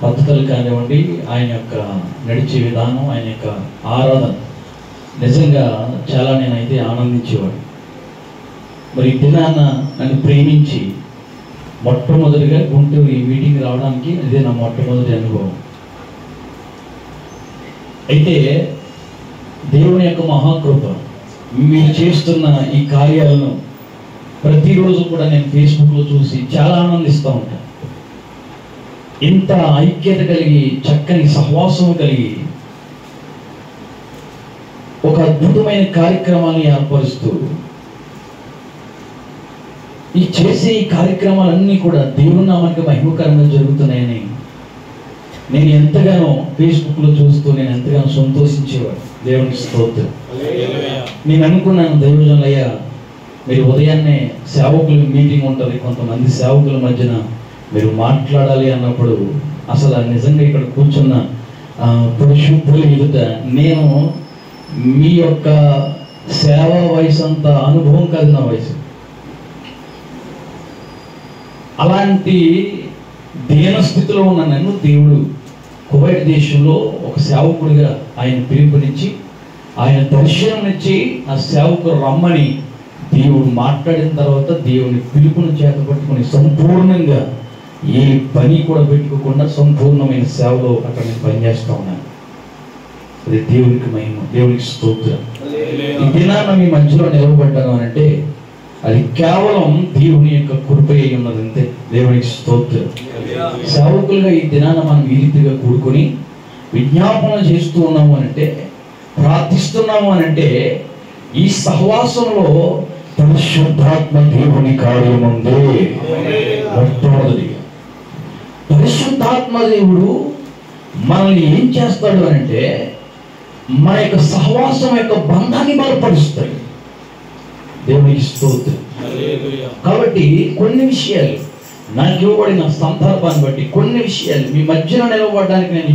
పద్ధతులు కానివ్వండి, ఆయన యొక్క నడిచే విధానం, ఆయన యొక్క ఆరాధన నిజంగా చాలా నేనైతే ఆనందించేవాడు. మరి ఈ దినాన నన్ను ప్రేమించి మొట్టమొదటిగా గుంటూరు ఈ మీటింగ్ రావడానికి ఇదే నా మొట్టమొదటి అనుభవం. అయితే దేవుని యొక్క మహాకృప, మీరు చేస్తున్న ఈ కార్యాలను ప్రతిరోజు కూడా నేను ఫేస్బుక్లో చూసి చాలా ఆనందిస్తూ ఉంటాను. ఇంత ఐక్యత కలిగి, చక్కని సహవాసం కలిగి, ఒక అద్భుతమైన కార్యక్రమాన్ని ఏర్పరుస్తూ ఈ చేసే ఈ కార్యక్రమాలన్నీ కూడా దేవుని నామానికి మహిమకరంగా జరుగుతున్నాయని నేను ఎంతగానో ఫేస్బుక్లో చూస్తూ నేను ఎంతగానో సంతోషించేవాడు. దేవునికి స్తోత్రం. నేను అనుకున్నాను, దైవజనులయ్యా మీరు ఉదయాన్నే సేవకుల మీటింగ్ ఉంటుంది, కొంతమంది సేవకుల మధ్యన మీరు మాట్లాడాలి అన్నప్పుడు అసలు నిజంగా ఇక్కడ కూర్చున్న పరిశుద్ధుల ఎదుట నేను మీ యొక్క సేవా వయసు అంత అనుభవం కాదు నా వయసు. అలాంటి దీన స్థితిలో ఉన్న నన్ను దేవుడు కువైట్ దేశంలో ఒక సేవకుడిగా ఆయన పిలుపునిచ్చి, ఆయన దర్శనం ఇచ్చి ఆ సేవకుడు రమ్మని దేవుడు మాట్లాడిన తర్వాత దేవుని పిలుపును చేతపట్టుకుని సంపూర్ణంగా ఏ పని కూడా పెట్టుకోకుండా సంపూర్ణమైన సేవలో అక్కడ నేను పనిచేస్తూ ఉన్నాను. అది దేవునికి మహిమ, దేవునికి స్తోత్రం. ఈ దినాన మీ మధ్యలో నిలవబడ్డాను అంటే అది కేవలం దేవుని యొక్క కృప అయి ఉన్నదంతే. దేవునికి స్తోత్రం. సేవకులుగా ఈ దినాన మనం ఈ రీతిగా కూడుకొని విజ్ఞాపన చేస్తూ ఉన్నాము అనంటే, ప్రార్థిస్తున్నాము అనంటే ఈ సహవాసంలో పరిశుద్ధాత్మ దేవుని కార్యం ఉంది. మొట్టమొదటిగా పరిశుద్ధాత్మ దేవుడు మనల్ని ఏం చేస్తాడు అనంటే మన యొక్క సహవాసం యొక్క బంధాన్ని బలపరుస్తాడు. దేవునికి స్తోత్రం. కాబట్టి కొన్ని విషయాలు నాకు ఇవ్వబడిన సందర్భాన్ని బట్టి కొన్ని విషయాలు మీ మధ్యలో నిలవబడడానికి నేను